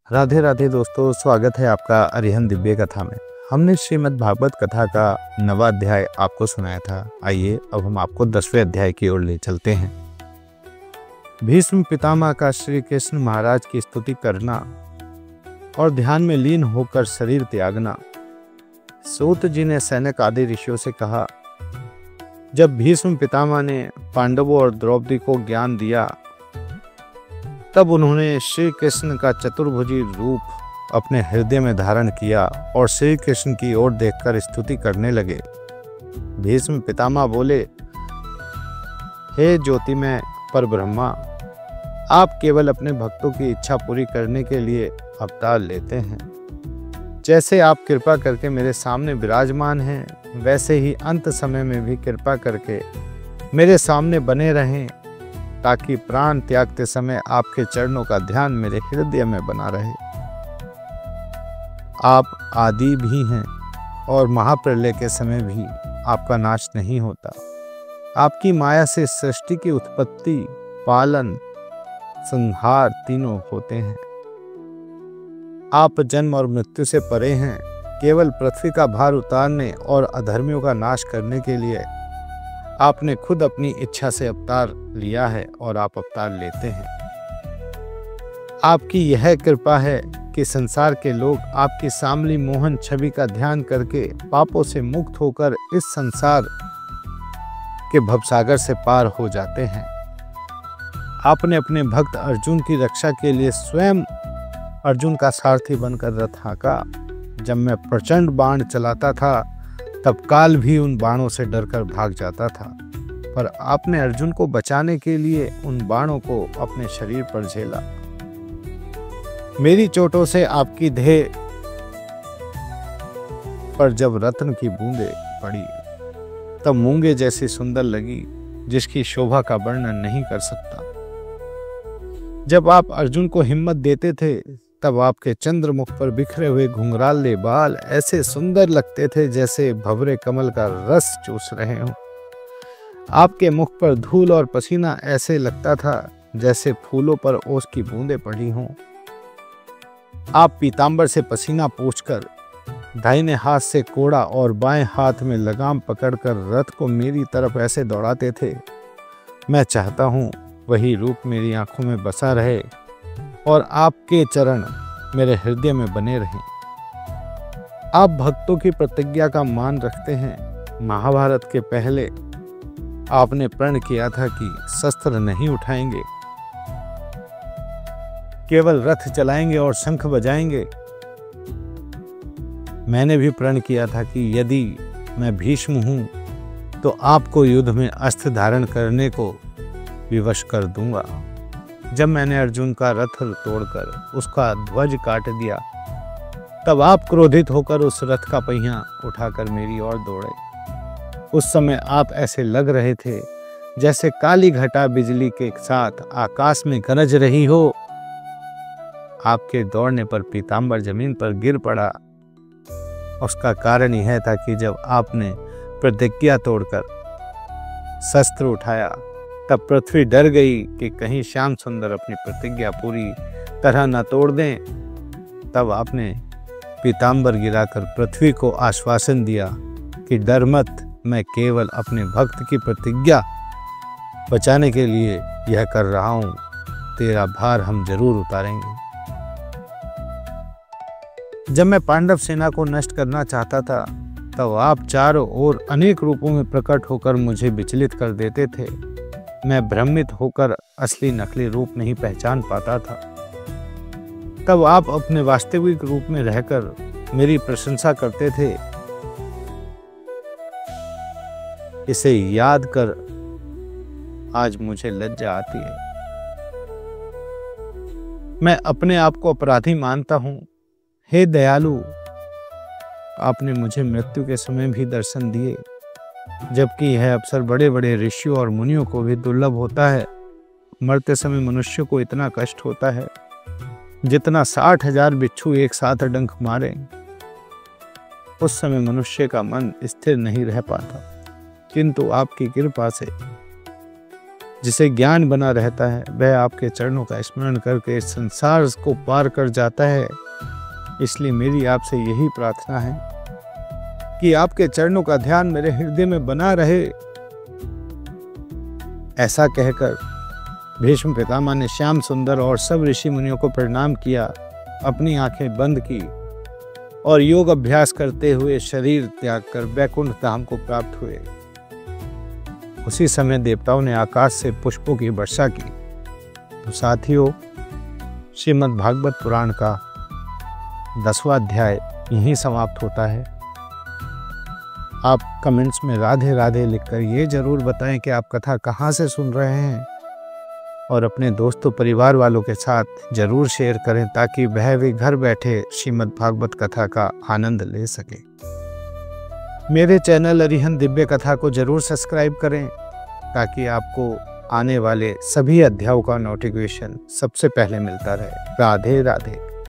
राधे राधे दोस्तों, स्वागत है आपका अरिहंत दिव्य कथा में। हमने श्रीमद् भागवत कथा का 9वां अध्याय आपको सुनाया था। आइए अब हम आपको 10वें अध्याय की ओर ले चलते हैं। भीष्म पितामह का श्री कृष्ण महाराज की स्तुति करना और ध्यान में लीन होकर शरीर त्यागना। सूत जी ने सैनिक आदि ऋषियों से कहा, जब भीष्म पितामह ने पांडवों और द्रौपदी को ज्ञान दिया तब उन्होंने श्री कृष्ण का चतुर्भुजी रूप अपने हृदय में धारण किया और श्री कृष्ण की ओर देखकर स्तुति करने लगे। भीष्म पितामह बोले, हे ज्योतिमय परब्रह्मा, आप केवल अपने भक्तों की इच्छा पूरी करने के लिए अवतार लेते हैं। जैसे आप कृपा करके मेरे सामने विराजमान हैं, वैसे ही अंत समय में भी कृपा करके मेरे सामने बने रहें, ताकि प्राण त्यागते समय आपके चरणों का ध्यान मेरे हृदय में बना रहे। आप आदि भी हैं और महाप्रलय के समय भी आपका नाश नहीं होता। आपकी माया से सृष्टि की उत्पत्ति, पालन, संहार तीनों होते हैं। आप जन्म और मृत्यु से परे हैं। केवल पृथ्वी का भार उतारने और अधर्मियों का नाश करने के लिए आपने खुद अपनी इच्छा से अवतार लिया है और आप अवतार लेते हैं। आपकी यह कृपा है कि संसार के लोग आपकी सामली मोहन छवि का ध्यान करके पापों से मुक्त होकर इस संसार के भवसागर से पार हो जाते हैं। आपने अपने भक्त अर्जुन की रक्षा के लिए स्वयं अर्जुन का सारथी बनकर रथ हाँका। जब मैं प्रचंड बाण चलाता था तब काल भी उन बाणों से डरकर भाग जाता था, पर आपने अर्जुन को बचाने के लिए उन बाणों को अपने शरीर पर झेला। मेरी चोटों से आपकी देह पर जब रत्न की बूंदें पड़ी तब मूंगे जैसी सुंदर लगी, जिसकी शोभा का वर्णन नहीं कर सकता। जब आप अर्जुन को हिम्मत देते थे तब आपके चंद्रमुख पर बिखरे हुए घुंघराले बाल ऐसे सुंदर लगते थे जैसे भंवरे कमल का रस चूस रहे हों। आपके मुख पर धूल और पसीना ऐसे लगता था जैसे फूलों पर ओस की बूंदें पड़ी हों। आप पीतांबर से पसीना पोंछकर दाहिने हाथ से कोड़ा और बाएं हाथ में लगाम पकड़कर रथ को मेरी तरफ ऐसे दौड़ाते थे। मैं चाहता हूं वही रूप मेरी आंखों में बसा रहे और आपके चरण मेरे हृदय में बने रहें। आप भक्तों की प्रतिज्ञा का मान रखते हैं। महाभारत के पहले आपने प्रण किया था कि शस्त्र नहीं उठाएंगे, केवल रथ चलाएंगे और शंख बजाएंगे। मैंने भी प्रण किया था कि यदि मैं भीष्म हूं तो आपको युद्ध में अस्त्र धारण करने को विवश कर दूंगा। जब मैंने अर्जुन का रथ तोड़कर उसका ध्वज काट दिया तब आप क्रोधित होकर उस रथ का पहिया उठाकर मेरी ओर दौड़े। उस समय आप ऐसे लग रहे थे जैसे काली घटा बिजली के साथ आकाश में गरज रही हो। आपके दौड़ने पर पीतांबर जमीन पर गिर पड़ा। उसका कारण यह था कि जब आपने प्रतिज्ञा तोड़कर शस्त्र उठाया तब पृथ्वी डर गई कि कहीं श्याम सुंदर अपनी प्रतिज्ञा पूरी तरह न तोड़ दें। तब आपने पीतांबर गिराकर पृथ्वी को आश्वासन दिया कि डर मत, मैं केवल अपने भक्त की प्रतिज्ञा बचाने के लिए यह कर रहा हूं। तेरा भार हम जरूर उतारेंगे। जब मैं पांडव सेना को नष्ट करना चाहता था तब आप चारों ओर अनेक रूपों में प्रकट होकर मुझे विचलित कर देते थे। मैं भ्रमित होकर असली नकली रूप नहीं पहचान पाता था। तब आप अपने वास्तविक रूप में रहकर मेरी प्रशंसा करते थे। इसे याद कर आज मुझे लज्जा आती है। मैं अपने आप को अपराधी मानता हूं। हे दयालु, आपने मुझे मृत्यु के समय भी दर्शन दिए, जबकि यह अवसर बड़े बड़े ऋषियों और मुनियों को भी दुर्लभ होता है। मरते समय मनुष्य को इतना कष्ट होता है जितना 60,000 बिच्छू एक साथ डंक मारे। उस समय मनुष्य का मन स्थिर नहीं रह पाता, किंतु आपकी कृपा से जिसे ज्ञान बना रहता है वह आपके चरणों का स्मरण करके इस संसार को पार कर जाता है। इसलिए मेरी आपसे यही प्रार्थना है कि आपके चरणों का ध्यान मेरे हृदय में बना रहे। ऐसा कहकर भीष्म पितामह ने श्याम सुंदर और सब ऋषि मुनियों को प्रणाम किया, अपनी आंखें बंद की और योग अभ्यास करते हुए शरीर त्याग कर वैकुंठ धाम को प्राप्त हुए। उसी समय देवताओं ने आकाश से पुष्पों की वर्षा की। तो साथियों, श्रीमद् भागवत पुराण का 10वां अध्याय यहीं समाप्त होता है। आप कमेंट्स में राधे राधे लिखकर ये जरूर बताएं कि आप कथा कहाँ से सुन रहे हैं और अपने दोस्तों परिवार वालों के साथ जरूर शेयर करें ताकि वह भी घर बैठे श्रीमद् भागवत कथा का आनंद ले सके। मेरे चैनल अरिहंत दिव्य कथा को जरूर सब्सक्राइब करें ताकि आपको आने वाले सभी अध्यायों का नोटिफिकेशन सबसे पहले मिलता रहे। राधे राधे।